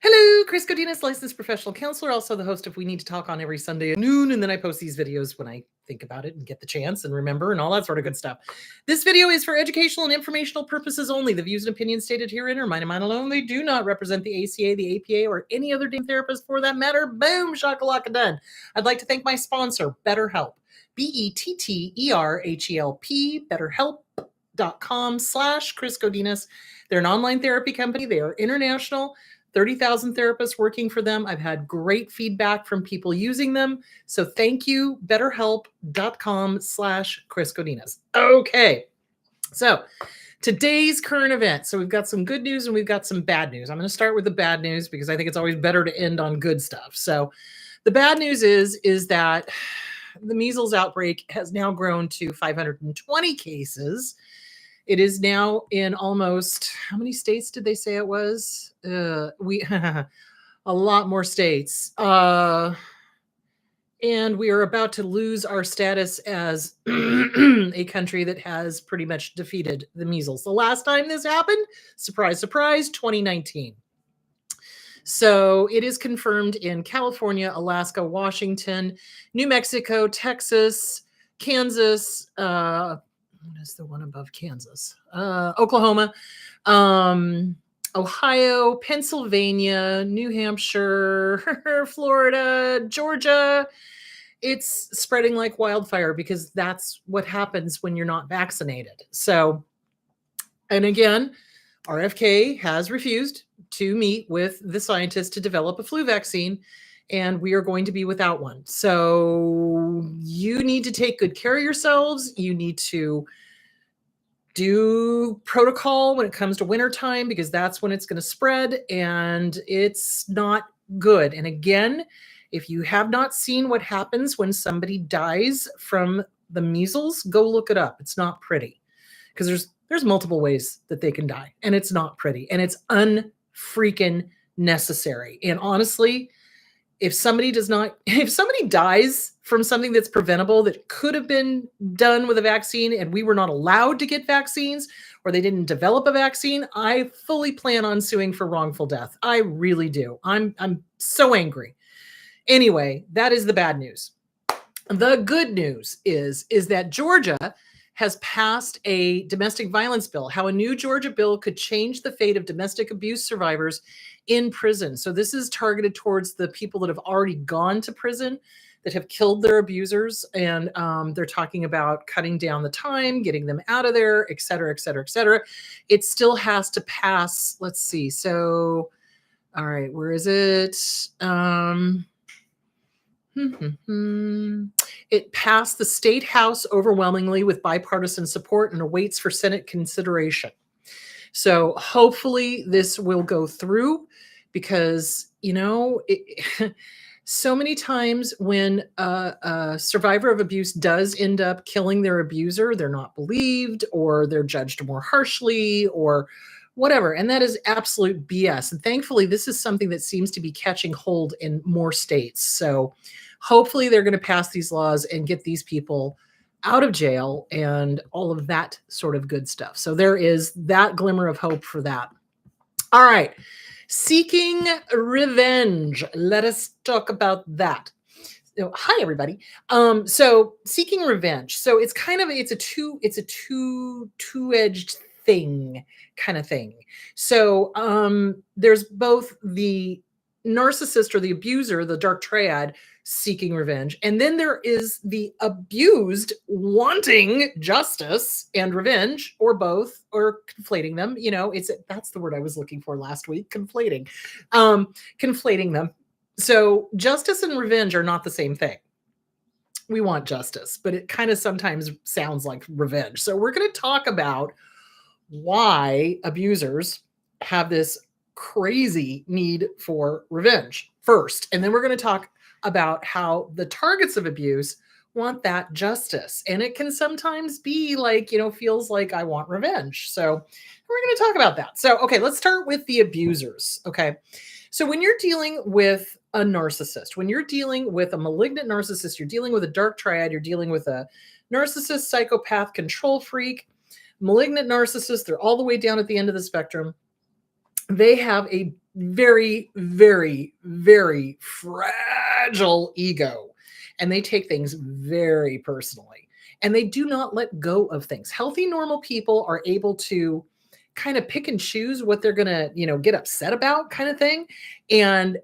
Hello, Chris Godinez, licensed professional counselor, also the host of We Need to Talk on every Sunday at noon, and then I post these videos when I think about it and get the chance and remember and all that sort of good stuff. This video is for educational and informational purposes only. The views and opinions stated herein are mine and mine alone. They do not represent the ACA, the APA, or any other damn therapist for that matter. Boom, shakalaka done. I'd like to thank my sponsor, BetterHelp. BetterHelp, betterhelp.com/Chris Godinez. They're an online therapy company. They are international. 30,000 therapists working for them. I've had great feedback from people using them. So thank you, betterhelp.com/Chris Godinez. Okay. So today's current event. So we've got some good news and we've got some bad news. I'm going to start with the bad news because I think it's always better to end on good stuff. So the bad news is that the measles outbreak has now grown to 520 cases. It is now in almost, how many states did they say it was? We a lot more states. And we are about to lose our status as a country that has pretty much defeated the measles. The last time this happened, surprise, surprise, 2019. So it is confirmed in California, Alaska, Washington, New Mexico, Texas, Kansas, what is the one above Kansas? Oklahoma, Ohio, Pennsylvania, New Hampshire, Florida, Georgia. It's spreading like wildfire because that's what happens when you're not vaccinated. So, and again, RFK has refused to meet with the scientists to develop a flu vaccine, and we are going to be without one. So you need to take good care of yourselves. You need to do protocol when it comes to wintertime because that's when it's going to spread and it's not good. And again, if you have not seen what happens when somebody dies from the measles, go look it up. It's not pretty because there's multiple ways that they can die and it's not pretty and it's unfreaking necessary. And honestly, if somebody dies from something that's preventable that could have been done with a vaccine and we were not allowed to get vaccines or they didn't develop a vaccine, I fully plan on suing for wrongful death. I really do. I'm so angry. Anyway, that is the bad news. The good news is that Georgia has passed a domestic violence bill, how a new Georgia bill could change the fate of domestic abuse survivors in prison. So this is targeted towards the people that have already gone to prison, that have killed their abusers. And they're talking about cutting down the time, getting them out of there, et cetera, et cetera, et cetera. It still has to pass. Let's see. So, all right, where is it? It passed the state house overwhelmingly with bipartisan support and awaits for Senate consideration. So hopefully this will go through because, so many times when a survivor of abuse does end up killing their abuser, they're not believed or they're judged more harshly or whatever. And that is absolute BS. And thankfully, this is something that seems to be catching hold in more states. So hopefully they're going to pass these laws and get these people out of jail and all of that sort of good stuff. So there is that glimmer of hope for that. All right. Seeking revenge. Let us talk about that. So, hi, everybody. So seeking revenge. So it's a two-edged thing kind of thing. So there's both the narcissist or the abuser, the dark triad, seeking revenge. And then there is the abused wanting justice and revenge, or both, or conflating them. That's the word I was looking for last week, conflating them. So justice and revenge are not the same thing. We want justice, but it kind of sometimes sounds like revenge. So we're going to talk about why abusers have this crazy need for revenge first. And then we're going to talk about how the targets of abuse want that justice. And it can sometimes be like, feels like I want revenge. So we're going to talk about that. So, okay, let's start with the abusers. Okay. So when you're dealing with a narcissist, when you're dealing with a malignant narcissist, you're dealing with a dark triad, you're dealing with a narcissist, psychopath, control freak, malignant narcissist, they're all the way down at the end of the spectrum. They have a very, very, very fragile ego. And they take things very personally. And they do not let go of things. Healthy, normal people are able to kind of pick and choose what they're going to, get upset about, kind of thing, and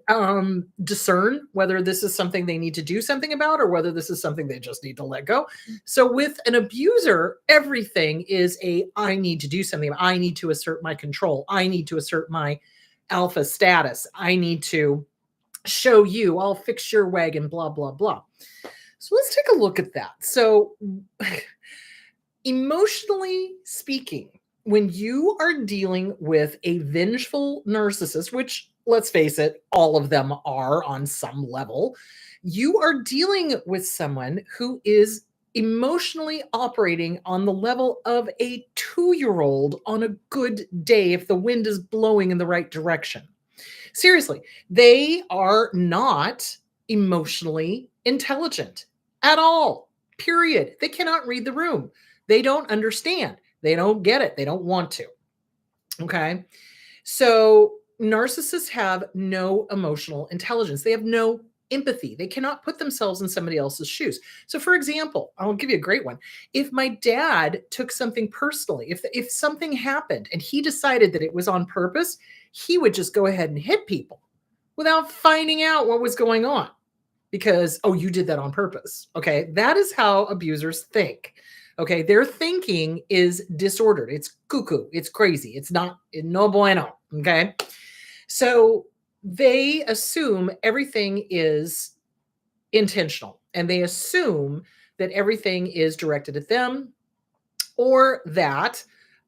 discern whether this is something they need to do something about or whether this is something they just need to let go. So with an abuser, everything is I need to do something. I need to assert my control. I need to assert my alpha status. I need to show you, I'll fix your wagon, blah, blah, blah. So let's take a look at that. So emotionally speaking, when you are dealing with a vengeful narcissist, which let's face it, all of them are on some level, you are dealing with someone who is emotionally operating on the level of a 2-year-old on a good day if the wind is blowing in the right direction. Seriously, they are not emotionally intelligent at all, period. They cannot read the room. They don't understand. They don't get it. They don't want to. Okay. So narcissists have no emotional intelligence. They have no empathy. They cannot put themselves in somebody else's shoes. So for example, I'll give you a great one. If my dad took something personally, if something happened and he decided that it was on purpose, he would just go ahead and hit people without finding out what was going on because, oh, you did that on purpose. Okay. That is how abusers think. Okay. Their thinking is disordered. It's cuckoo. It's crazy. It's not no bueno. Okay. So they assume everything is intentional and they assume that everything is directed at them or that,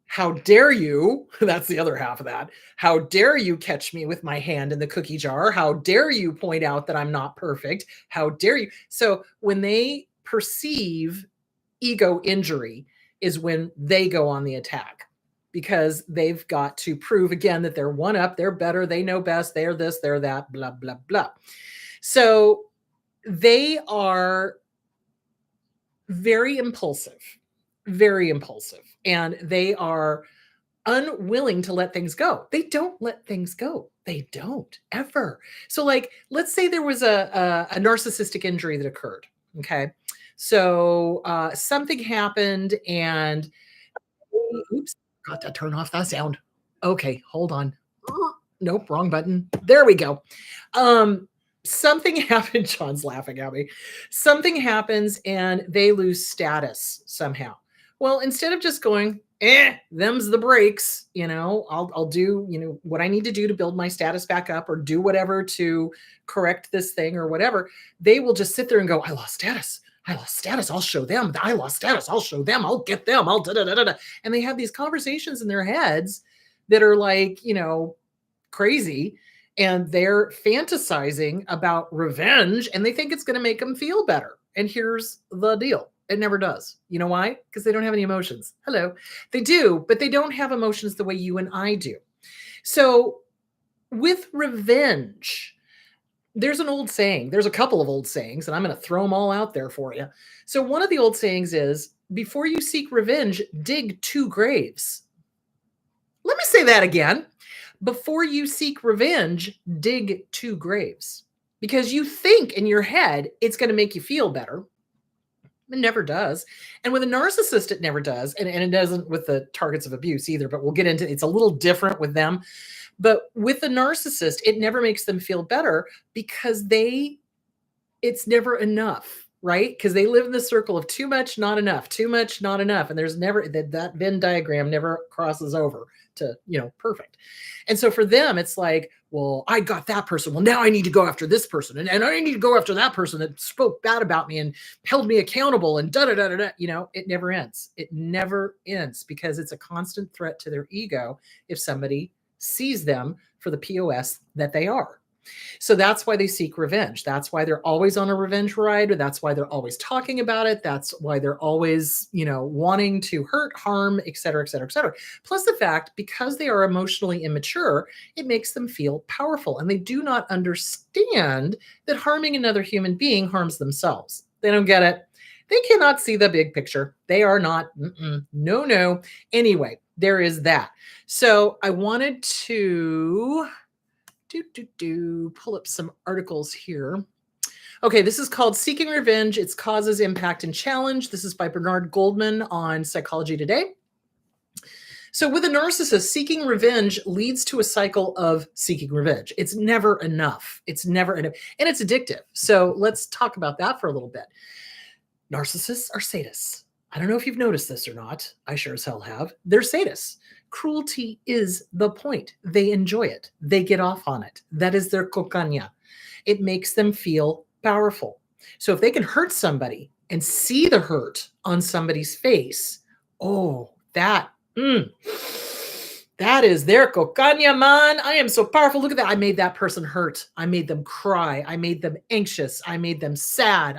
how dare you? That's the other half of that. How dare you catch me with my hand in the cookie jar? How dare you point out that I'm not perfect? How dare you? So when they perceive ego injury is when they go on the attack because they've got to prove again that they're one up, they're better, they know best, they're this, they're that, blah, blah, blah. So they are very impulsive, and they are unwilling to let things go. They don't let things go. They don't ever. So like, let's say there was a narcissistic injury that occurred. Okay. So something happened and oops, got to turn off that sound. Okay, hold on. Nope, wrong button. There we go. Something happened. John's laughing at me. Something happens and they lose status somehow. Well, instead of just going, them's the breaks, I'll do, what I need to do to build my status back up or do whatever to correct this thing or whatever, they will just sit there and go, I lost status. I lost status. I'll show them. I lost status. I'll show them. I'll get them. I'll da da da da. And they have these conversations in their heads that are like, crazy. And they're fantasizing about revenge and they think it's going to make them feel better. And here's the deal. It never does. You know why? Because they don't have any emotions. Hello. They do, but they don't have emotions the way you and I do. So with revenge, there's an old saying. There's a couple of old sayings, and I'm going to throw them all out there for you. So one of the old sayings is, before you seek revenge, dig 2 graves. Let me say that again. Before you seek revenge, dig 2 graves. Because you think in your head it's going to make you feel better. It never does. And with a narcissist, it never does. And it doesn't with the targets of abuse either, but we'll get into it. It's a little different with them. But with a narcissist, it never makes them feel better because it's never enough, right? Because they live in the circle of too much, not enough, too much, not enough. And there's never, that Venn diagram never crosses over to, perfect. And so for them, it's like, well, I got that person. Well, now I need to go after this person. And I need to go after that person that spoke bad about me and held me accountable and da da da da da. It never ends. It never ends because it's a constant threat to their ego if somebody sees them for the POS that they are. So that's why they seek revenge. That's why they're always on a revenge ride. That's why they're always talking about it. That's why they're always, wanting to hurt, harm, et cetera, et cetera, et cetera. Plus the fact, because they are emotionally immature, it makes them feel powerful. And they do not understand that harming another human being harms themselves. They don't get it. They cannot see the big picture. They are not, no. Anyway, there is that. So I wanted to Pull up some articles here. Okay, this is called Seeking Revenge, Its Causes, Impact, and Challenge. This is by Bernard Goldman on Psychology Today. So with a narcissist, seeking revenge leads to a cycle of seeking revenge. It's never enough. It's never enough. And it's addictive. So let's talk about that for a little bit. Narcissists are sadists. I don't know if you've noticed this or not. I sure as hell have. They're sadists. Cruelty is the point. They enjoy it. They get off on it. That is their cocaña. It makes them feel powerful. So if they can hurt somebody and see the hurt on somebody's face, oh, that is their cocaña, man. I am so powerful. Look at that. I made that person hurt. I made them cry. I made them anxious. I made them sad.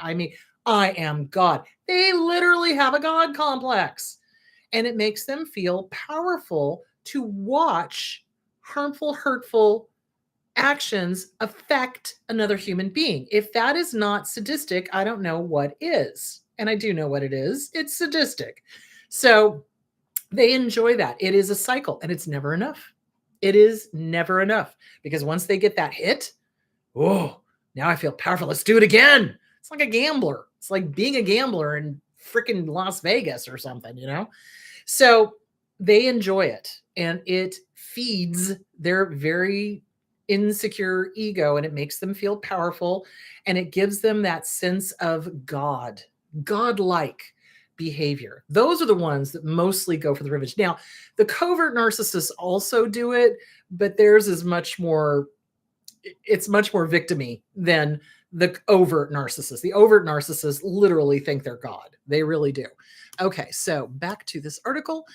I am God. They literally have a God complex. And it makes them feel powerful to watch harmful, hurtful actions affect another human being. If that is not sadistic, I don't know what is. And I do know what it is. It's sadistic. So they enjoy that. It is a cycle and it's never enough. It is never enough because once they get that hit, oh, now I feel powerful. Let's do it again. It's like a gambler. It's like being a gambler in freaking Las Vegas or something, you know? So they enjoy it and it feeds their very insecure ego and it makes them feel powerful and it gives them that sense of godlike behavior. Those are the ones that mostly go for the revenge. Now, the covert narcissists also do it, but theirs is much more victim-y than the overt narcissists. The overt narcissists literally think they're God. They really do. Okay, so back to this article.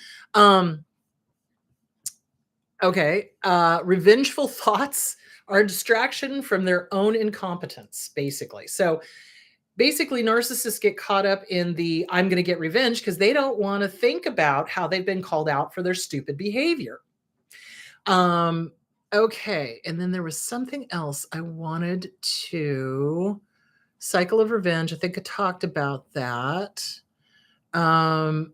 Revengeful thoughts are a distraction from their own incompetence, basically. So basically, narcissists get caught up in the I'm going to get revenge because they don't want to think about how they've been called out for their stupid behavior. Okay, and then there was something else I wanted to cycle of revenge. I think I talked about that. Anger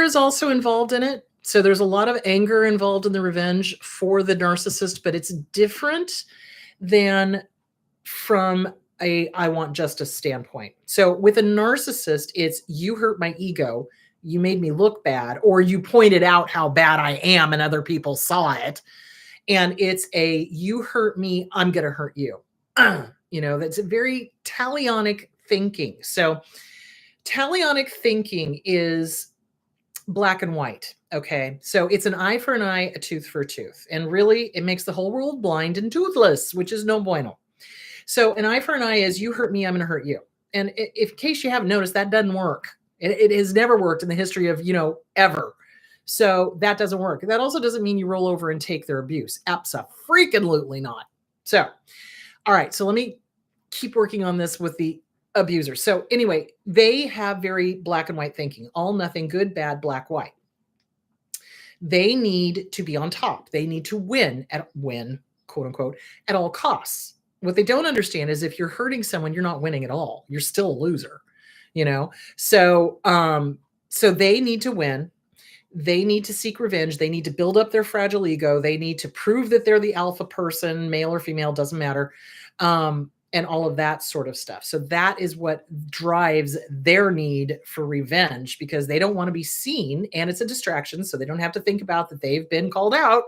is also involved in it. So there's a lot of anger involved in the revenge for the narcissist, but it's different than from a I want justice standpoint. So with a narcissist, it's you hurt my ego, you made me look bad, or you pointed out how bad I am and other people saw it. And it's a you hurt me, I'm going to hurt you. That's a very talionic thinking. So talionic thinking is black and white. Okay. So it's an eye for an eye, a tooth for a tooth. And really, it makes the whole world blind and toothless, which is no bueno. So an eye for an eye is you hurt me, I'm going to hurt you. And if in case you haven't noticed, that doesn't work. It has never worked in the history of, ever. So that doesn't work. That also doesn't mean you roll over and take their abuse. Abso-freaking-lutely not. So, all right. So let me keep working on this with the abuser. So anyway, they have very black and white thinking. All, nothing, good, bad, black, white. They need to be on top. They need to win, quote unquote, at all costs. What they don't understand is if you're hurting someone, you're not winning at all. You're still a loser, So they need to win. They need to seek revenge. They need to build up their fragile ego. They need to prove that they're the alpha person, male or female, doesn't matter. And all of that sort of stuff. So that is what drives their need for revenge because they don't want to be seen and it's a distraction. So they don't have to think about that they've been called out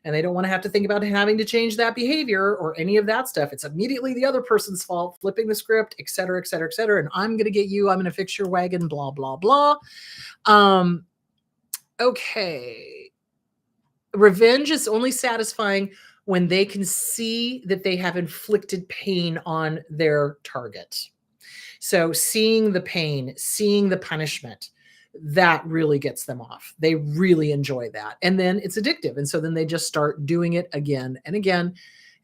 and they don't want to have to think about having to change that behavior or any of that stuff. It's immediately the other person's fault, flipping the script, et cetera, et cetera, et cetera. And I'm going to get you, I'm going to fix your wagon, blah, blah, blah. Okay. Revenge is only satisfying when they can see that they have inflicted pain on their target. So seeing the pain, seeing the punishment, that really gets them off. They really enjoy that. And then it's addictive. And so then they just start doing it again and again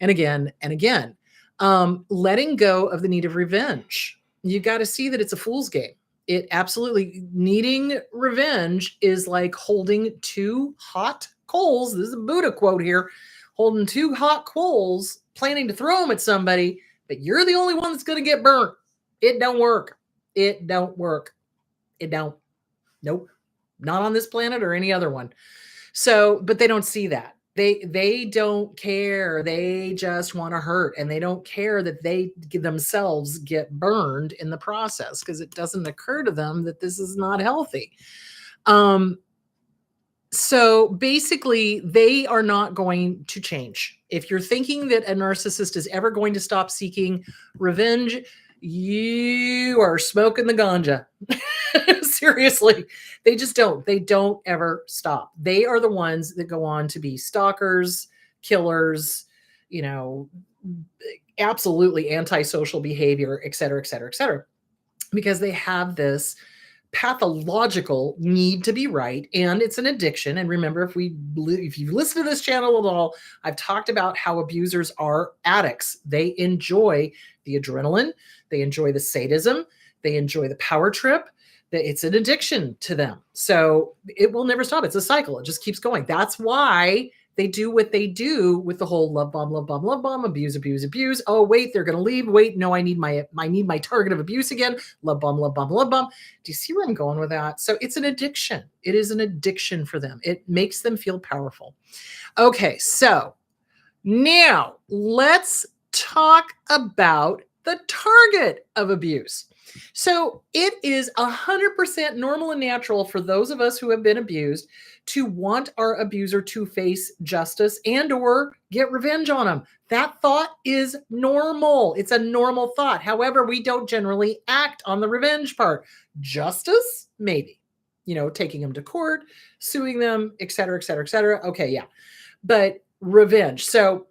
and again and again. Letting go of the need of revenge. You got to see that it's a fool's game. It absolutely, needing revenge is like holding two hot coals. This is a Buddha quote here. Holding two hot coals, planning to throw them at somebody, but you're the only one that's going to get burnt. It don't work. It don't work. It don't. Nope. Not on this planet or any other one. So, but they don't see that. They don't care. They just want to hurt, and they don't care that they themselves get burned in the process because it doesn't occur to them that this is not healthy. Um, so basically, they are not going to change. If you're thinking that a narcissist is ever going to stop seeking revenge, you are smoking the ganja. Seriously, they just don't. They don't ever stop. They are the ones that go on to be stalkers, killers, you know, absolutely antisocial behavior, et cetera, et cetera, et cetera, because they have this pathological need to be right, and it's an addiction. And remember, if you listen to this channel at all, I've talked about how abusers are addicts. They enjoy the adrenaline, they enjoy the sadism, they enjoy the power trip. It's an addiction to them, so it will never stop. It's a cycle. It just keeps going. That's why they do what they do with the whole love bomb, love bomb, love bomb, abuse, abuse, abuse. Oh, wait, they're going to leave. Wait, no, I need my target of abuse again. Love bomb, love bomb, love bomb. Do you see where I'm going with that? So it's an addiction. It is an addiction for them. It makes them feel powerful. Okay, so now let's talk about the target of abuse. So it is 100% normal and natural for those of us who have been abused to want our abuser to face justice and or get revenge on them. That thought is normal. It's a normal thought. However, we don't generally act on the revenge part. Justice, maybe, taking them to court, suing them, et cetera, et cetera, et cetera. Okay, yeah. But revenge. So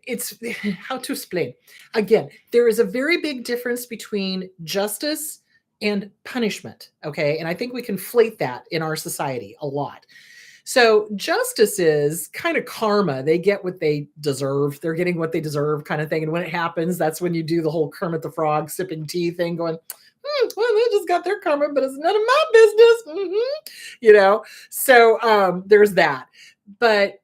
it's how to explain. Again, there is a very big difference between justice and punishment. Okay. And I think we conflate that in our society a lot. So justice is kind of karma. They get what they deserve. They're getting what they deserve kind of thing. And when it happens, that's when you do the whole Kermit the Frog sipping tea thing going, well, they just got their karma, but it's none of my business. So there's that. But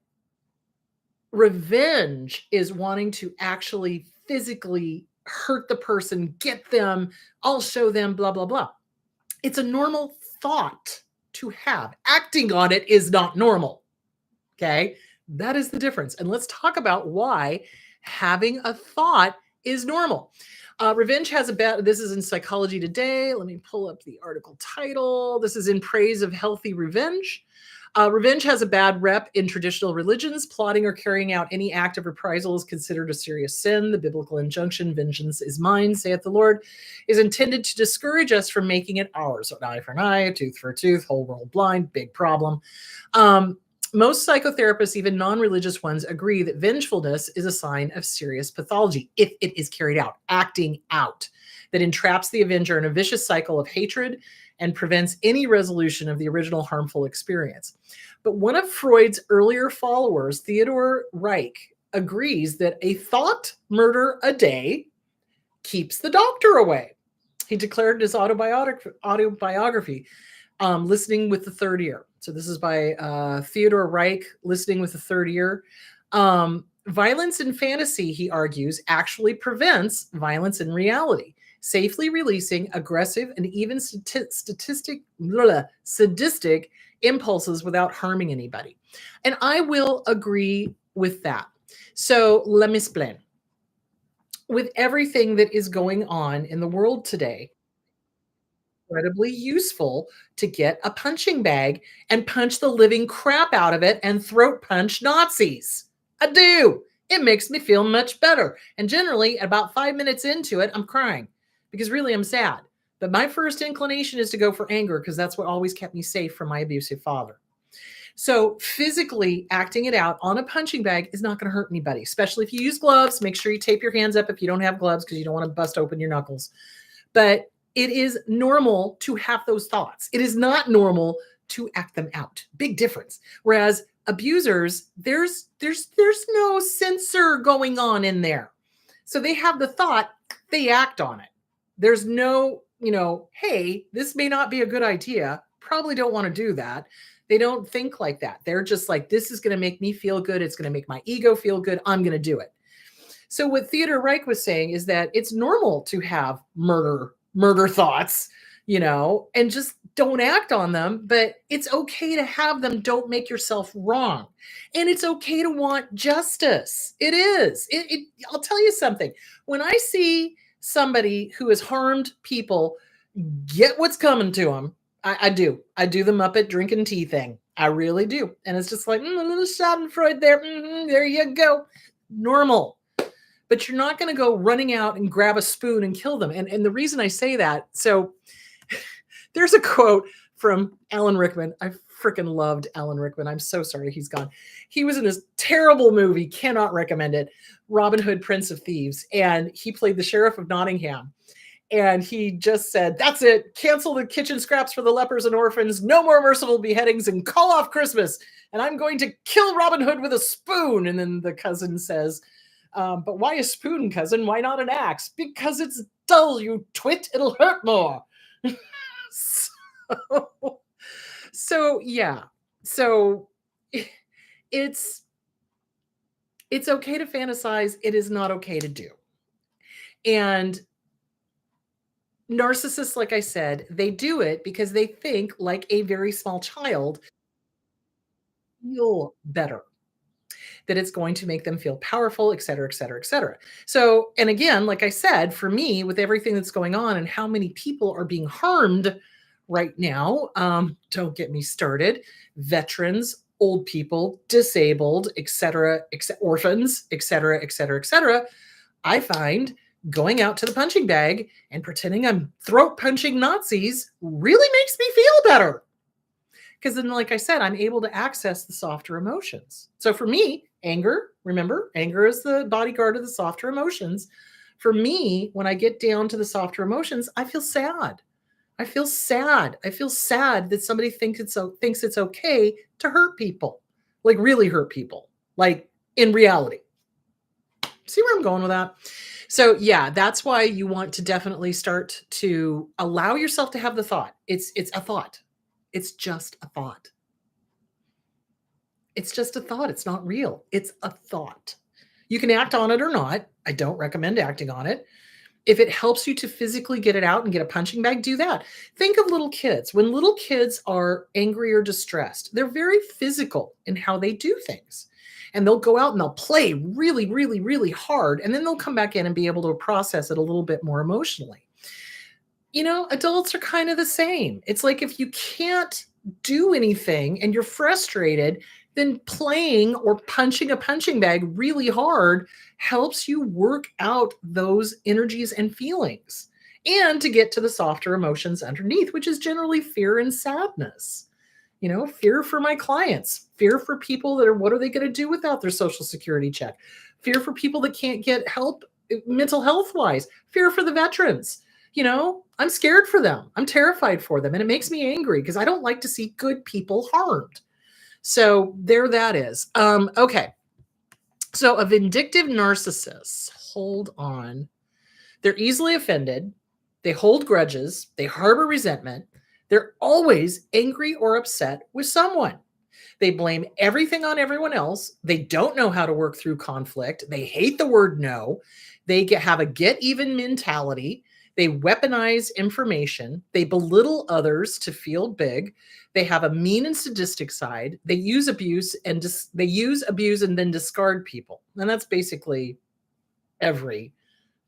revenge is wanting to actually physically hurt the person, get them, I'll show them, blah, blah, blah. It's a normal thought to have. Acting on it is not normal. Okay. That is the difference. And let's talk about why having a thought is normal. Revenge has this is in Psychology Today. Let me pull up the article title. This is In Praise of Healthy Revenge. Revenge has a bad rep in traditional religions. Plotting or carrying out any act of reprisal is considered a serious sin. The biblical injunction, vengeance is mine, saith the Lord, is intended to discourage us from making it ours. So an eye for an eye, a tooth for a tooth, whole world blind, big problem. Most psychotherapists, even non-religious ones, agree that vengefulness is a sign of serious pathology if it is carried out, acting out, that entraps the avenger in a vicious cycle of hatred and prevents any resolution of the original harmful experience. But one of Freud's earlier followers, Theodor Reich, agrees that a thought murder a day keeps the doctor away. He declared in his autobiography, Listening with the Third Ear. So this is by Theodor Reich, Listening with the Third Ear. Violence in fantasy, he argues, actually prevents violence in reality, safely releasing aggressive and even sadistic impulses without harming anybody. And I will agree with that. So let me explain. With everything that is going on in the world today, incredibly useful to get a punching bag and punch the living crap out of it and throat punch Nazis. I do. It makes me feel much better. And generally, about 5 minutes into it, I'm crying because really I'm sad. But my first inclination is to go for anger because that's what always kept me safe from my abusive father. So physically acting it out on a punching bag is not going to hurt anybody, especially if you use gloves. Make sure you tape your hands up if you don't have gloves because you don't want to bust open your knuckles. But it is normal to have those thoughts. It is not normal to act them out. Big difference. Whereas abusers, there's no censor going on in there. So they have the thought, they act on it. There's no, hey, this may not be a good idea. Probably don't want to do that. They don't think like that. They're just like, this is going to make me feel good. It's going to make my ego feel good. I'm going to do it. So what Theodor Reich was saying is that it's normal to have murder thoughts, and just don't act on them, but it's okay to have them. Don't make yourself wrong. And it's okay to want justice. It is. I'll tell you something. When I see somebody who has harmed people get what's coming to them, I do. I do the Muppet drinking tea thing. I really do. And it's just like, a little Schadenfreude there. There you go. Normal. But you're not going to go running out and grab a spoon and kill them. And the reason I say that, so there's a quote from Alan Rickman. I freaking loved Alan Rickman. I'm so sorry he's gone. He was in this terrible movie, cannot recommend it, Robin Hood, Prince of Thieves. And he played the Sheriff of Nottingham. And he just said, that's it. Cancel the kitchen scraps for the lepers and orphans. No more merciful beheadings and call off Christmas. And I'm going to kill Robin Hood with a spoon. And then the cousin says, but why a spoon, cousin? Why not an axe? Because it's dull, you twit. It'll hurt more. so, so yeah. So it's okay to fantasize. It is not okay to do. And narcissists, like I said, they do it because they think like a very small child feel better, that it's going to make them feel powerful, et cetera, et cetera, et cetera. So, and again, like I said, for me, with everything that's going on and how many people are being harmed right now, don't get me started, veterans, old people, disabled, et cetera, orphans, et cetera, et cetera, et cetera, I find going out to the punching bag and pretending I'm throat punching Nazis really makes me feel better. Because then, like I said, I'm able to access the softer emotions. So for me, anger, remember, anger is the bodyguard of the softer emotions. For me, when I get down to the softer emotions, I feel sad. I feel sad. I feel sad that somebody thinks it's okay to hurt people, like really hurt people, like in reality. See where I'm going with that? So yeah, that's why you want to definitely start to allow yourself to have the thought. It's a thought. It's just a thought. It's just a thought. It's not real. It's a thought. You can act on it or not. I don't recommend acting on it. If it helps you to physically get it out and get a punching bag, do that. Think of little kids. When little kids are angry or distressed, they're very physical in how they do things. And they'll go out and they'll play really, really, really hard. And then they'll come back in and be able to process it a little bit more emotionally. You know, adults are kind of the same. It's like if you can't do anything and you're frustrated, then playing or punching a punching bag really hard helps you work out those energies and feelings and to get to the softer emotions underneath, which is generally fear and sadness. You know, fear for my clients, fear for people that are, what are they going to do without their social security check? Fear for people that can't get help mental health wise, fear for the veterans. You know, I'm scared for them. I'm terrified for them. And it makes me angry because I don't like to see good people harmed. So there that is. Okay. So a vindictive narcissist, hold on. They're easily offended. They hold grudges. They harbor resentment. They're always angry or upset with someone. They blame everything on everyone else. They don't know how to work through conflict. They hate the word no. They have a get even mentality. They weaponize information. They belittle others to feel big. They have a mean and sadistic side. They use abuse and abuse and then discard people. And that's basically every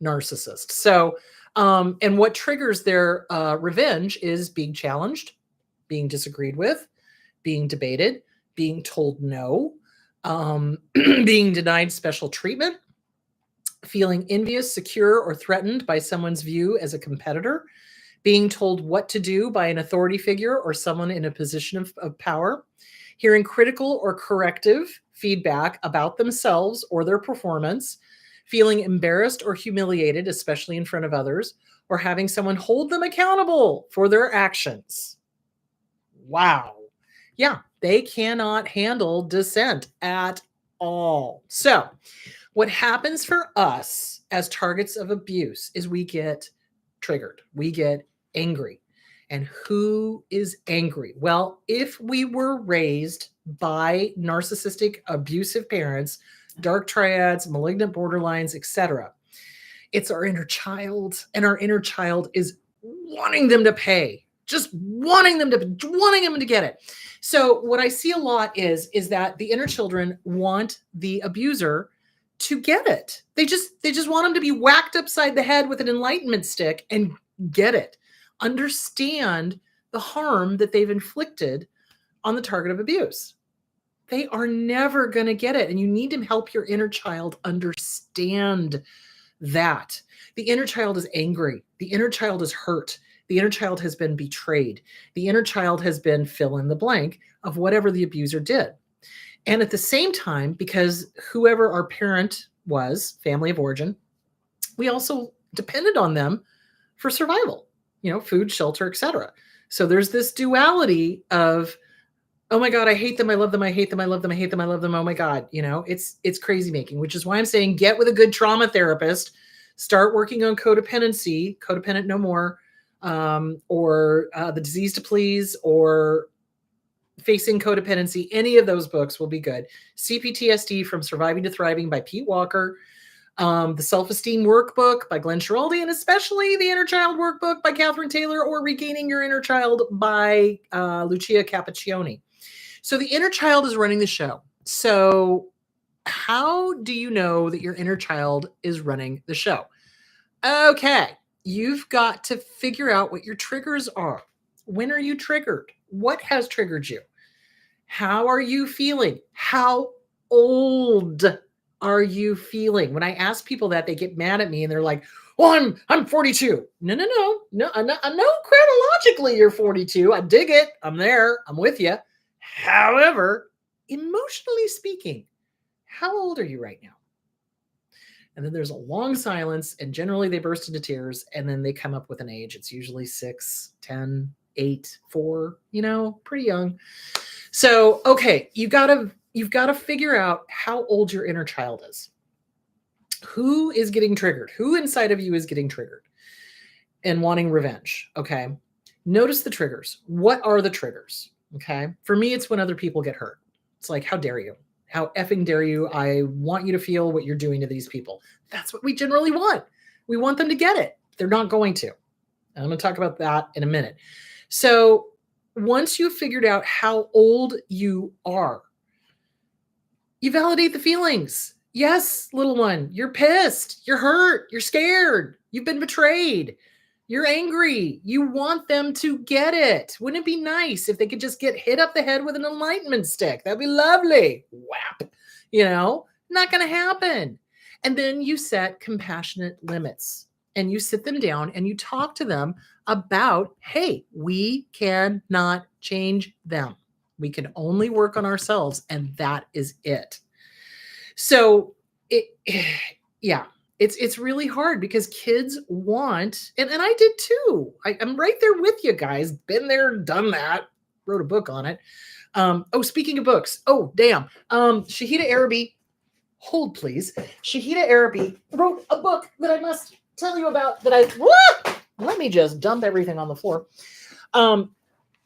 narcissist. So, and what triggers their revenge is being challenged, being disagreed with, being debated, being told no, being denied special treatment, feeling envious, secure, or threatened by someone's view as a competitor, being told what to do by an authority figure or someone in a position of power, hearing critical or corrective feedback about themselves or their performance, feeling embarrassed or humiliated, especially in front of others, or having someone hold them accountable for their actions. Wow. Yeah, they cannot handle dissent at all. So, what happens for us as targets of abuse is we get triggered, we get angry. And who is angry? Well, if we were raised by narcissistic, abusive parents, dark triads, malignant borderlines, etc., it's our inner child, and our inner child is wanting them to pay. just wanting them to get it. So what I see a lot is that the inner children want the abuser to get it. They just want them to be whacked upside the head with an enlightenment stick and get it. Understand the harm that they've inflicted on the target of abuse. They are never going to get it. And you need to help your inner child understand that. The inner child is angry. The inner child is hurt. The inner child has been betrayed. The inner child has been fill in the blank of whatever the abuser did. And at the same time, because whoever our parent was, family of origin, we also depended on them for survival, food, shelter, etc. So there's this duality of, oh my God, I hate them. I love them. I hate them. I love them. I hate them. I love them. Oh my God. It's crazy making, which is why I'm saying get with a good trauma therapist, start working on codependency, codependent no more, or the disease to please, or facing codependency. Any of those books will be good. CPTSD from Surviving to Thriving by Pete Walker, the Self-Esteem Workbook by Glenn Schiraldi, and especially the Inner Child Workbook by Catherine Taylor, or Regaining Your Inner Child by Lucia Capaccioni. So the inner child is running the show. So how do you know that your inner child is running the show? Okay, you've got to figure out what your triggers are. When are you triggered? What has triggered you? How are you feeling? How old are you feeling? When I ask people that, they get mad at me and they're like, "Oh, I'm 42." No. I know chronologically you're 42. I dig it. I'm there. I'm with you. However, emotionally speaking, how old are you right now? And then there's a long silence, and generally they burst into tears, and then they come up with an age. It's usually 6, 10, 8, 4, pretty young. So, okay, you've got to figure out how old your inner child is. Who is getting triggered? Who inside of you is getting triggered and wanting revenge? Okay. Notice the triggers. What are the triggers? Okay. For me, it's when other people get hurt. It's like, how dare you? How effing dare you? I want you to feel what you're doing to these people. That's what we generally want. We want them to get it. They're not going to. I'm going to talk about that in a minute. So once you've figured out how old you are, you validate the feelings. Yes, little one, you're pissed. You're hurt. You're scared. You've been betrayed. You're angry. You want them to get it. Wouldn't it be nice if they could just get hit up the head with an enlightenment stick? That'd be lovely. Whap. Not going to happen. And then you set compassionate limits and you sit them down and you talk to them about, hey, we cannot change them. We can only work on ourselves, and that is it. So it's really hard because kids want, and I did too. I'm right there with you guys. Been there, done that. Wrote a book on it. Speaking of books. Oh, damn. Shahida Arabi, hold please. Shahida Arabi wrote a book that I must tell you about let me just dump everything on the floor.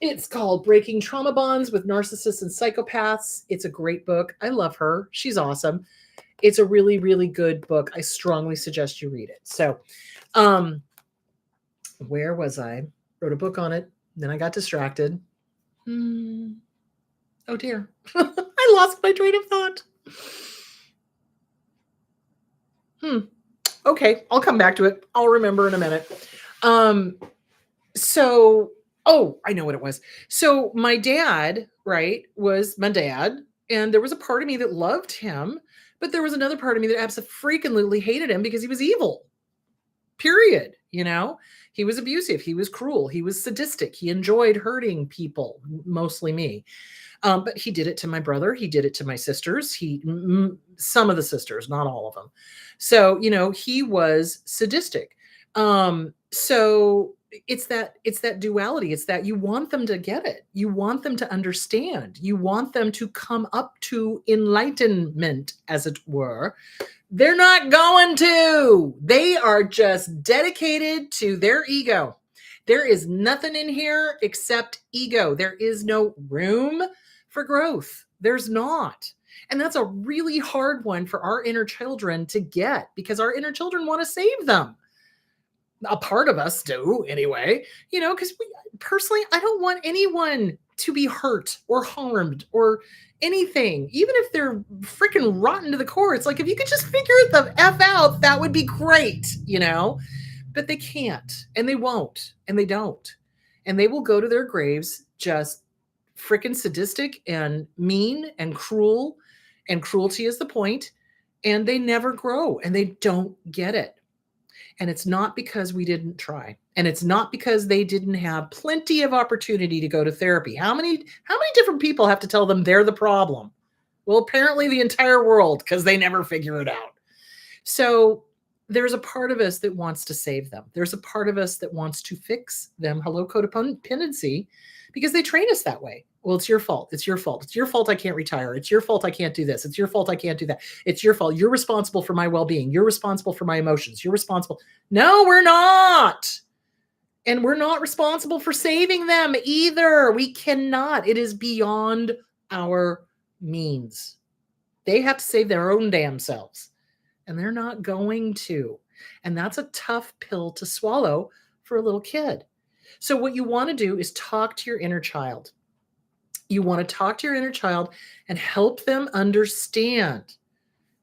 It's called Breaking Trauma Bonds with Narcissists and Psychopaths. It's a great book. I love her. She's awesome. It's a really, really good book. I strongly suggest you read it. So, where was I? Wrote a book on it. Then I got distracted. Oh dear. I lost my train of thought. Okay, I'll come back to it. I'll remember in a minute. I know what it was. So my dad, right, was my dad, and there was a part of me that loved him, but there was another part of me that absolutely hated him because he was evil. Period. He was abusive. He was cruel. He was sadistic. He enjoyed hurting people, mostly me. But he did it to my brother. He did it to my sisters. Some of the sisters, not all of them. So, he was sadistic. So it's that duality. It's that you want them to get it. You want them to understand. You want them to come up to enlightenment, as it were. They're not going to. They are just dedicated to their ego. There is nothing in here except ego. There is no room for growth. There's not. And that's a really hard one for our inner children to get because our inner children want to save them. A part of us do anyway, because personally, I don't want anyone to be hurt or harmed or anything, even if they're freaking rotten to the core. It's like, if you could just figure it the F out, that would be great. But they can't, and they won't, and they don't. And they will go to their graves just freaking sadistic and mean and cruel, and cruelty is the point. And they never grow, and they don't get it. And it's not because we didn't try. And it's not because they didn't have plenty of opportunity to go to therapy. How many different people have to tell them they're the problem? Well, apparently the entire world, because they never figure it out. So there's a part of us that wants to save them. There's a part of us that wants to fix them. Hello, codependency, because they train us that way. Well, it's your fault. It's your fault. It's your fault I can't retire. It's your fault I can't do this. It's your fault I can't do that. It's your fault. You're responsible for my well-being. You're responsible for my emotions. You're responsible. No, we're not. And we're not responsible for saving them either. We cannot. It is beyond our means. They have to save their own damn selves. And they're not going to. And that's a tough pill to swallow for a little kid. So what you want to do is talk to your inner child. You want to talk to your inner child and help them understand.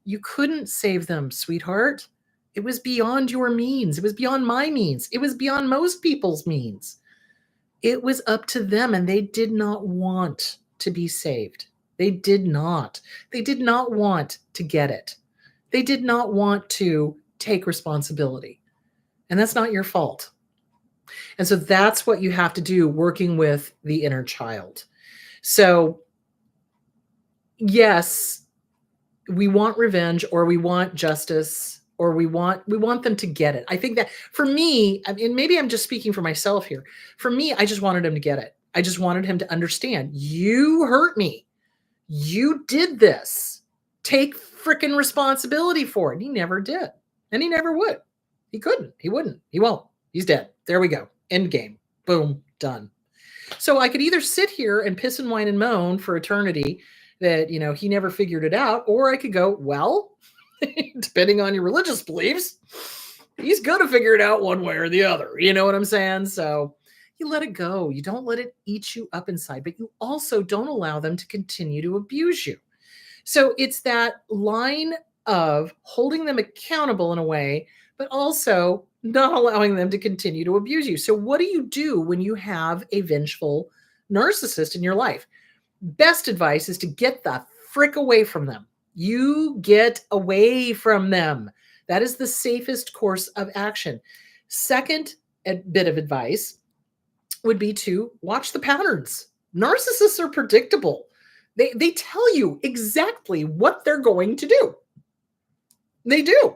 You couldn't save them, sweetheart. It was beyond your means. It was beyond my means. It was beyond most people's means. It was up to them, and they did not want to be saved. They did not. They did not want to get it. They did not want to take responsibility. And that's not your fault. And so that's what you have to do working with the inner child. So, yes, we want revenge, or we want justice, or we want them to get it. I think that for me, and maybe I'm just speaking for myself here. For me, I just wanted him to get it. I just wanted him to understand, you hurt me. You did this. Take freaking responsibility for it. And he never did. And he never would. He couldn't. He wouldn't. He won't. He's dead. There we go. End game. Boom. Done. So I could either sit here and piss and whine and moan for eternity that, he never figured it out, or I could go, well, depending on your religious beliefs, he's going to figure it out one way or the other. You know what I'm saying? So you let it go. You don't let it eat you up inside, but you also don't allow them to continue to abuse you. So it's that line of holding them accountable in a way, but also not allowing them to continue to abuse you. So what do you do when you have a vengeful narcissist in your life? Best advice is to get the frick away from them. You get away from them. That is the safest course of action. Second bit of advice would be to watch the patterns. Narcissists are predictable. They tell you exactly what they're going to do. They do.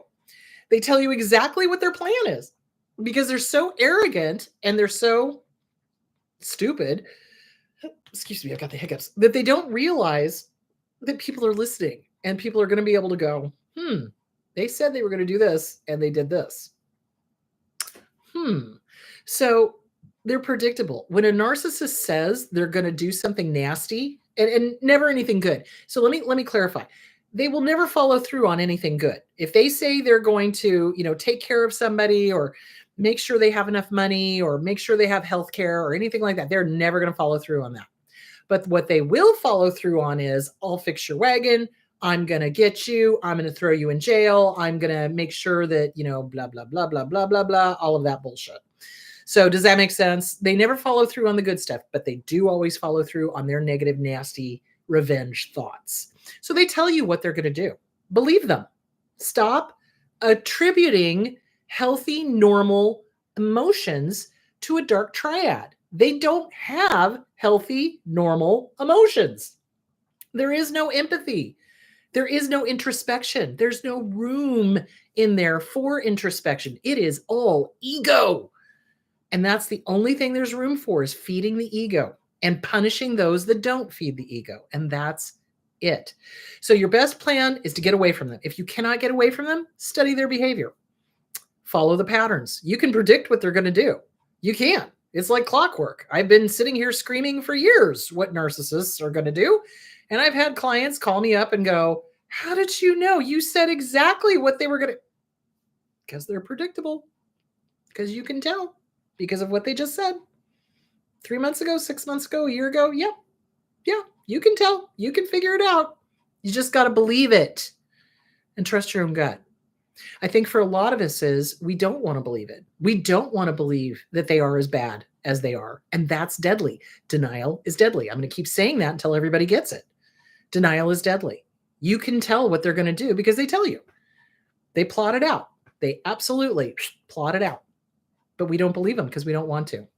They tell you exactly what their plan is, because they're so arrogant and they're so stupid. Excuse me, I got the hiccups. That they don't realize that people are listening, and people are going to be able to go, they said they were going to do this and they did this. So they're predictable. When a narcissist says they're going to do something nasty and never anything good. So let me clarify. They will never follow through on anything good. If they say they're going to, take care of somebody, or make sure they have enough money, or make sure they have health care, or anything like that, they're never going to follow through on that. But what they will follow through on is, I'll fix your wagon. I'm going to get you. I'm going to throw you in jail. I'm going to make sure that, blah, blah, blah, blah, blah, blah, blah, all of that bullshit. So does that make sense? They never follow through on the good stuff, but they do always follow through on their negative, nasty revenge thoughts. So they tell you what they're going to do. Believe them. Stop attributing healthy, normal emotions to a dark triad. They don't have healthy, normal emotions. There is no empathy. There is no introspection. There's no room in there for introspection. It is all ego. And that's the only thing there's room for, is feeding the ego and punishing those that don't feed the ego. And that's it. So your best plan is to get away from them. If you cannot get away from them, study their behavior. Follow the patterns. You can predict what they're going to do. You can. It's like clockwork. I've been sitting here screaming for years what narcissists are going to do. And I've had clients call me up and go, how did you know? You said exactly what they were going to. Because they're predictable. because you can tell because of what they just said. 3 months ago, 6 months ago, a year ago. Yep. Yeah, you can tell. You can figure it out. You just got to believe it and trust your own gut. I think for a lot of us is we don't want to believe it. We don't want to believe that they are as bad as they are. And that's deadly. Denial is deadly. I'm going to keep saying that until everybody gets it. Denial is deadly. You can tell what they're going to do because they tell you. They plot it out. They absolutely plot it out. But we don't believe them because we don't want to.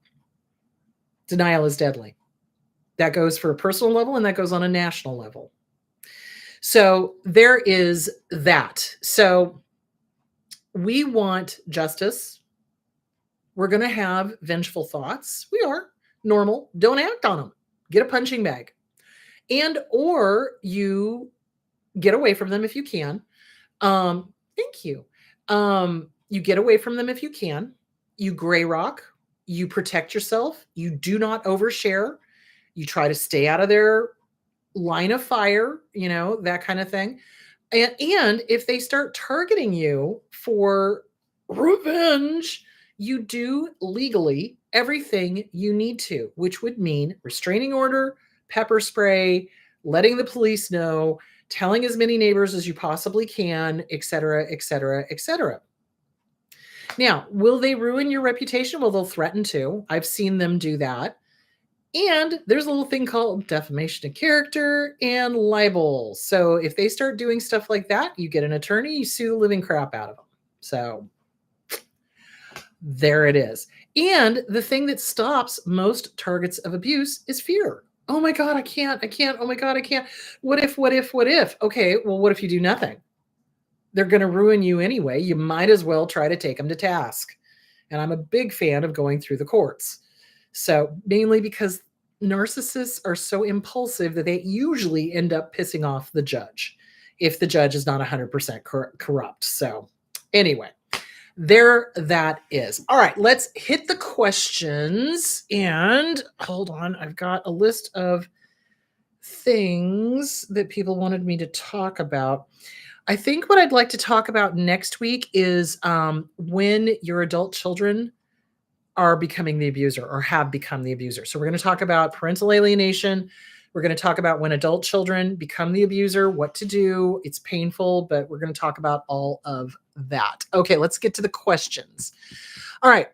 Denial is deadly. That goes for a personal level and that goes on a national level. So there is that. So we want justice. We're going to have vengeful thoughts. We are normal. Don't act on them. Get a punching bag. And or you get away from them if you can. Thank you. You get away from them if you can. You gray rock. You protect yourself. You do not overshare. You try to stay out of their line of fire, that kind of thing. And if they start targeting you for revenge, you do legally everything you need to, which would mean restraining order, pepper spray, letting the police know, telling as many neighbors as you possibly can, et cetera, et cetera, et cetera. Now, will they ruin your reputation? Well, they'll threaten to. I've seen them do that. And there's a little thing called defamation of character and libel. So if they start doing stuff like that, you get an attorney, you sue the living crap out of them. So there it is. And the thing that stops most targets of abuse is fear. Oh my God, I can't. Oh my God, I can't. What if? Okay, well, what if you do nothing? They're going to ruin you anyway. You might as well try to take them to task. And I'm a big fan of going through the courts. So mainly because narcissists are so impulsive that they usually end up pissing off the judge if the judge is not 100% corrupt. So anyway, there that is. All right, let's hit the questions. And hold on, I've got a list of things that people wanted me to talk about. I think what I'd like to talk about next week is when your adult children are becoming the abuser or have become the abuser. So we're going to talk about parental alienation. We're going to talk about when adult children become the abuser, what to do. It's painful, but we're going to talk about all of that. Okay, let's get to the questions. All right.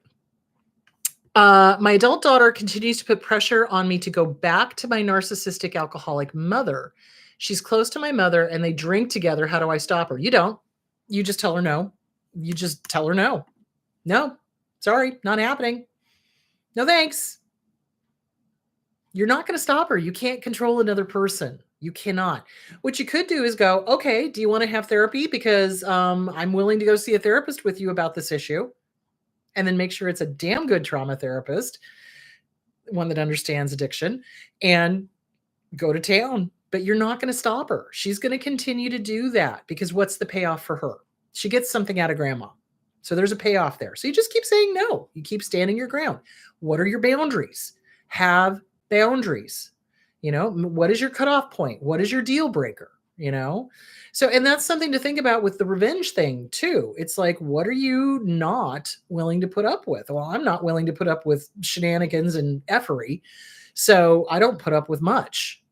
My adult daughter continues to put pressure on me to go back to my narcissistic alcoholic mother. She's close to my mother and they drink together. How do I stop her? You don't. You just tell her no. You just tell her no. No. Sorry, not happening. No, thanks. You're not going to stop her. You can't control another person. You cannot. What you could do is go, okay, do you want to have therapy? Because I'm willing to go see a therapist with you about this issue. And then make sure it's a damn good trauma therapist, one that understands addiction, and go to town. But you're not going to stop her. She's going to continue to do that because what's the payoff for her? She gets something out of grandma. So there's a payoff there. So you just keep saying no. You keep standing your ground. What are your boundaries? Have boundaries. What is your cutoff point? What is your deal breaker? So, and that's something to think about with the revenge thing too. It's like, what are you not willing to put up with? Well, I'm not willing to put up with shenanigans and effery. So I don't put up with much,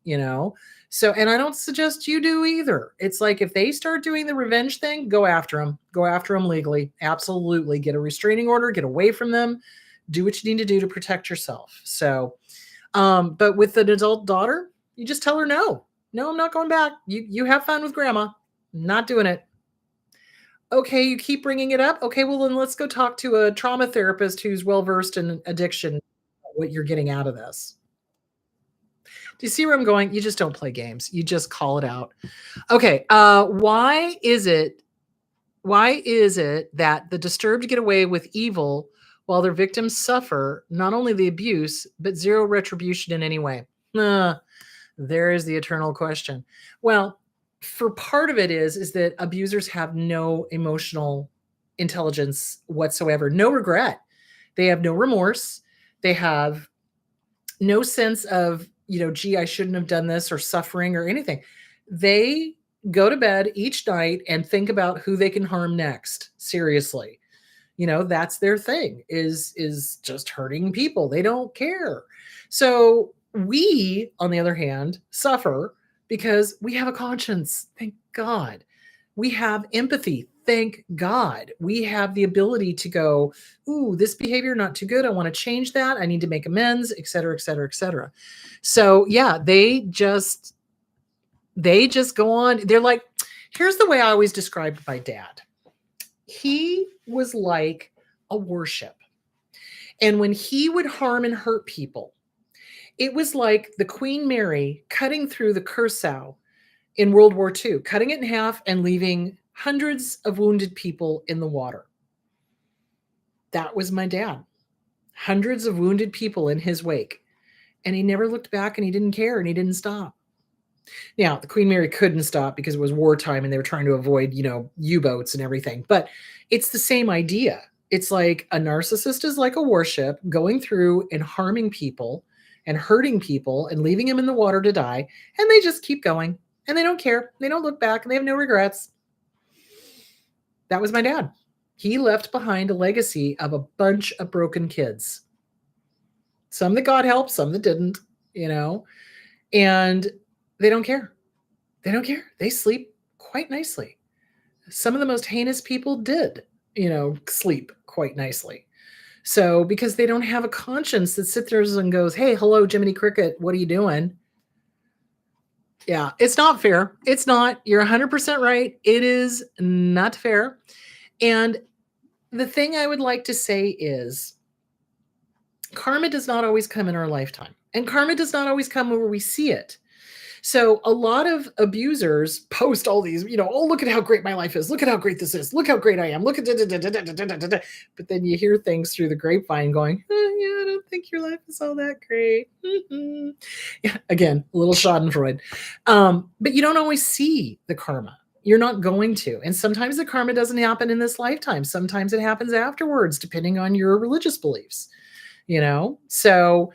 So, and I don't suggest you do either. It's like, if they start doing the revenge thing, go after them legally. Absolutely. Get a restraining order, get away from them, do what you need to do to protect yourself. So, but with an adult daughter, you just tell her, no, I'm not going back. You have fun with grandma. Not doing it. Okay. You keep bringing it up. Okay. Well, then let's go talk to a trauma therapist who's well-versed in addiction, what you're getting out of this. Do you see where I'm going? You just don't play games. You just call it out. Okay. Why is it that the disturbed get away with evil while their victims suffer not only the abuse, but zero retribution in any way? There is the eternal question. Well, for part of it is that abusers have no emotional intelligence whatsoever, no regret. They have no remorse. They have no sense of, gee, I shouldn't have done this, or suffering or anything. They go to bed each night and think about who they can harm next. Seriously. That's their thing, is just hurting people. They don't care. So we, on the other hand, suffer because we have a conscience. Thank God. We have empathy. Thank God. We have the ability to go, ooh, this behavior not too good. I want to change that. I need to make amends, et cetera, et cetera, et cetera. So yeah, they just go on. They're like, here's the way I always described my dad. He was like a worship. And when he would harm and hurt people, it was like the Queen Mary cutting through the Curacao in World War II, cutting it in half and leaving hundreds of wounded people in the water. That was my dad. Hundreds of wounded people in his wake. And he never looked back and he didn't care and he didn't stop. Now, the Queen Mary couldn't stop because it was wartime and they were trying to avoid, U-boats and everything. But it's the same idea. It's like a narcissist is like a warship going through and harming people and hurting people and leaving them in the water to die. And they just keep going and they don't care. They don't look back and they have no regrets. That was my dad. He left behind a legacy of a bunch of broken kids. Some that God helped, some that didn't, and they don't care. They don't care. They sleep quite nicely. Some of the most heinous people did, sleep quite nicely. So because they don't have a conscience that sits there and goes, hey, hello, Jiminy Cricket, what are you doing? Yeah, it's not fair. It's not. You're 100% right. It is not fair. And the thing I would like to say is karma does not always come in our lifetime. And karma does not always come where we see it. So a lot of abusers post all these, oh, look at how great my life is. Look at how great this is. Look how great I am. Look at da. But then you hear things through the grapevine going, yeah, I don't think your life is all that great. Yeah, again, a little schadenfreude. But you don't always see the karma. You're not going to. And sometimes the karma doesn't happen in this lifetime. Sometimes it happens afterwards, depending on your religious beliefs, So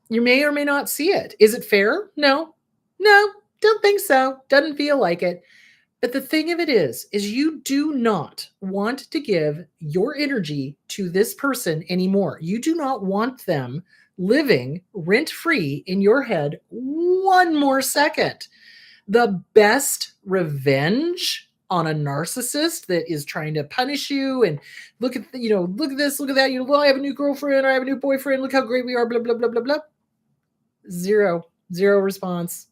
you may or may not see it. Is it fair? No, don't think so. Doesn't feel like it. But the thing of it is you do not want to give your energy to this person anymore. You do not want them living rent-free in your head one more second. The best revenge on a narcissist that is trying to punish you and look at this, look at that, well, I have a new girlfriend, or I have a new boyfriend, look how great we are, blah, blah, blah, blah, blah. Zero response.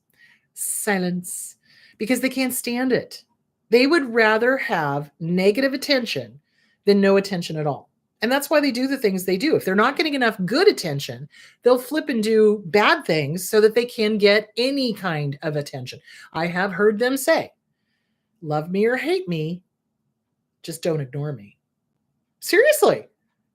Silence. Because they can't stand it. They would rather have negative attention than no attention at all. And that's why they do the things they do. If they're not getting enough good attention, they'll flip and do bad things so that they can get any kind of attention. I have heard them say, love me or hate me, just don't ignore me. Seriously.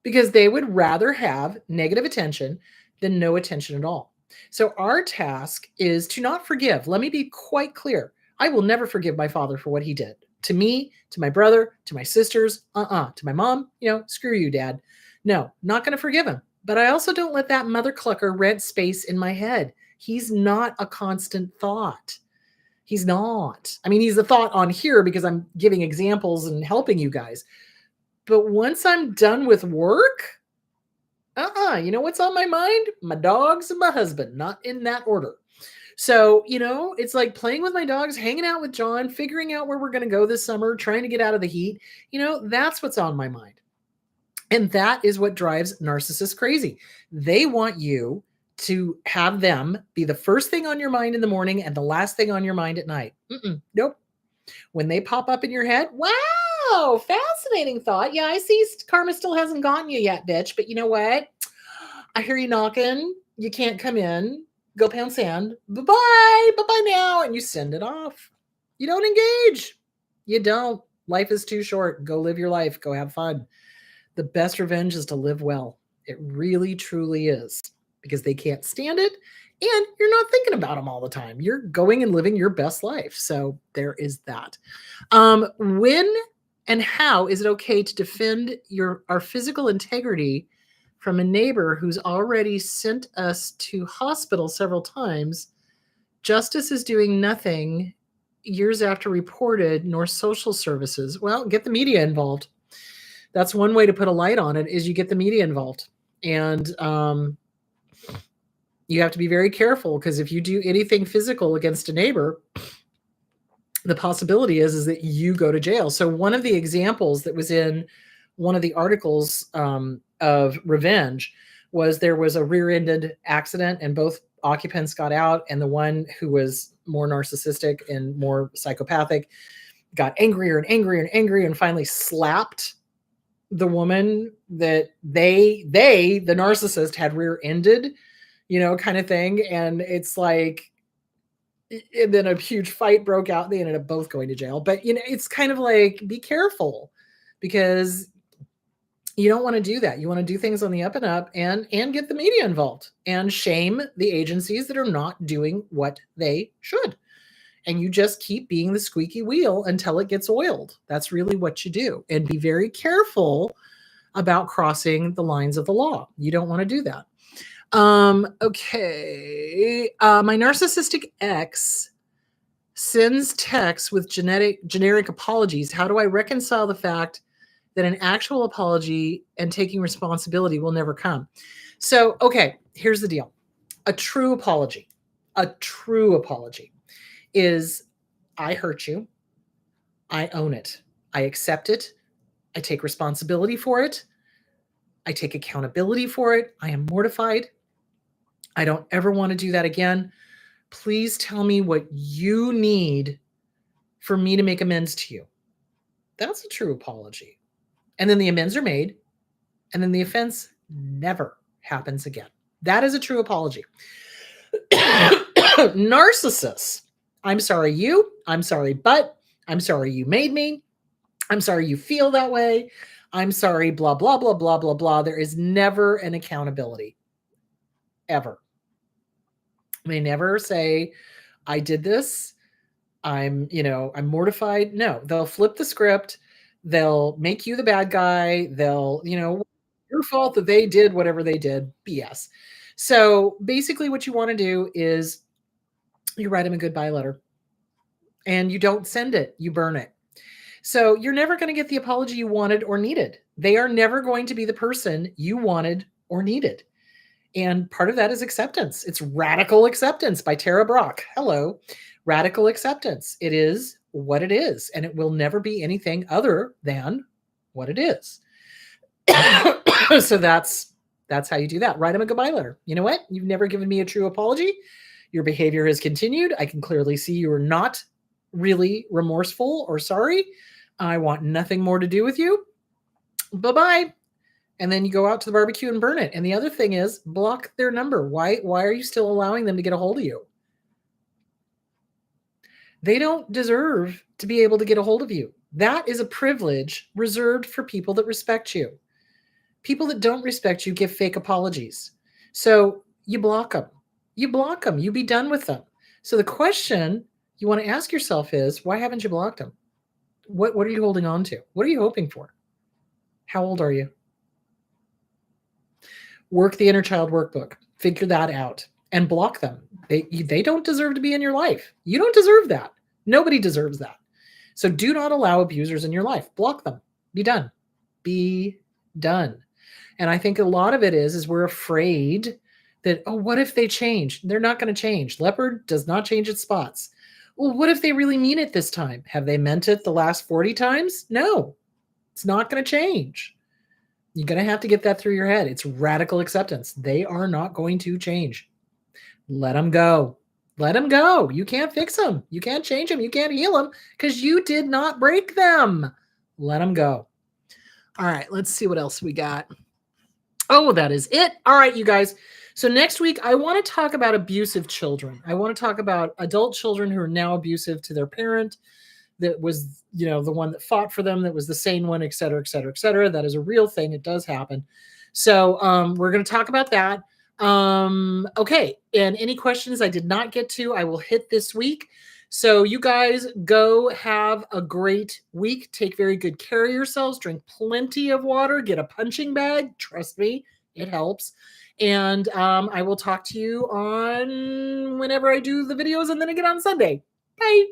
Because they would rather have negative attention than no attention at all. So our task is to not forgive. Let me be quite clear. I will never forgive my father for what he did to me, to my brother, to my sisters, to my mom, screw you, Dad. No, not going to forgive him. But I also don't let that mother clucker rent space in my head. He's not a constant thought. He's not. I mean, he's a thought on here because I'm giving examples and helping you guys. But once I'm done with work, you know what's on my mind? My dogs and my husband, not in that order. So, it's like playing with my dogs, hanging out with John, figuring out where we're going to go this summer, trying to get out of the heat. That's what's on my mind. And that is what drives narcissists crazy. They want you to have them be the first thing on your mind in the morning and the last thing on your mind at night. Nope. When they pop up in your head, wow, fascinating thought. Yeah, I see karma still hasn't gotten you yet, bitch. But you know what? I hear you knocking. You can't come in. Go pound sand. Bye-bye. Bye-bye now. And you send it off. You don't engage. You don't. Life is too short. Go live your life. Go have fun. The best revenge is to live well. It really, truly is. Because they can't stand it. And you're not thinking about them all the time. You're going and living your best life. So there is that. When and how is it okay to defend our physical integrity from a neighbor who's already sent us to hospital several times? Justice is doing nothing years after reported, nor social services. Well, get the media involved. That's one way to put a light on it, is you get the media involved. And you have to be very careful, because if you do anything physical against a neighbor, the possibility is that you go to jail. So one of the examples that was in one of the articles of Revenge was there was a rear-ended accident and both occupants got out, and the one who was more narcissistic and more psychopathic got angrier and angrier and angrier and finally slapped the woman that the narcissist had rear-ended, kind of thing. And it's like, and then a huge fight broke out. They ended up both going to jail. But it's kind of like, be careful, because you don't want to do that. You want to do things on the up and up, and get the media involved and shame the agencies that are not doing what they should. And you just keep being the squeaky wheel until it gets oiled. That's really what you do. And be very careful about crossing the lines of the law. You don't want to do that. Okay. My narcissistic ex sends texts with generic apologies. How do I reconcile the fact that an actual apology and taking responsibility will never come? So, okay, here's the deal. A true apology is, I hurt you. I own it. I accept it. I take responsibility for it. I take accountability for it. I am mortified. I don't ever want to do that again. Please tell me what you need for me to make amends to you. That's a true apology. And then the amends are made, and then the offense never happens again. That is a true apology. Narcissists. I'm sorry you. I'm sorry, but I'm sorry you made me. I'm sorry you feel that way. I'm sorry, blah, blah, blah, blah, blah, blah. There is never an accountability. Ever. They never say, I did this. I'm mortified. No, they'll flip the script. They'll make you the bad guy. They'll, your fault that they did whatever they did. BS. So basically what you want to do is you write them a goodbye letter, and you don't send it. You burn it. So you're never going to get the apology you wanted or needed. They are never going to be the person you wanted or needed. And part of that is acceptance. It's radical acceptance by Tara Brach. Hello. Radical acceptance. It is what it is, and it will never be anything other than what it is. So that's how you do that. Write them a goodbye letter. You know what? You've never given me a true apology. Your behavior has continued. I can clearly see you are not really remorseful or sorry. I want nothing more to do with you. Bye-bye. And then you go out to the barbecue and burn it. And the other thing is, block their number. Why are you still allowing them to get a hold of you? They don't deserve to be able to get a hold of you. That is a privilege reserved for people that respect you. People that don't respect you give fake apologies. So you block them. You block them. You be done with them. So the question you want to ask yourself is, why haven't you blocked them? What are you holding on to? What are you hoping for? How old are you? Work the inner child workbook. Figure that out and block them. They don't deserve to be in your life. You don't deserve that. Nobody deserves that. So do not allow abusers in your life. Block them. Be done. Be done. And I think a lot of it is we're afraid that, oh, what if they change? They're not going to change. Leopard does not change its spots. Well, what if they really mean it this time? Have they meant it the last 40 times? No, it's not going to change. You're going to have to get that through your head. It's radical acceptance. They are not going to change. Let them go. Let them go. You can't fix them. You can't change them. You can't heal them because you did not break them. Let them go. All right, let's see what else we got. Oh, that is it. All right, you guys. So next week, I want to talk about abusive children. I want to talk about adult children who are now abusive to their parent. That was, the one that fought for them, that was the sane one, et cetera, et cetera, et cetera. That is a real thing. It does happen. So we're going to talk about that. Okay. And any questions I did not get to, I will hit this week. So you guys go have a great week. Take very good care of yourselves. Drink plenty of water. Get a punching bag. Trust me, it helps. And I will talk to you on whenever I do the videos and then again on Sunday. Bye.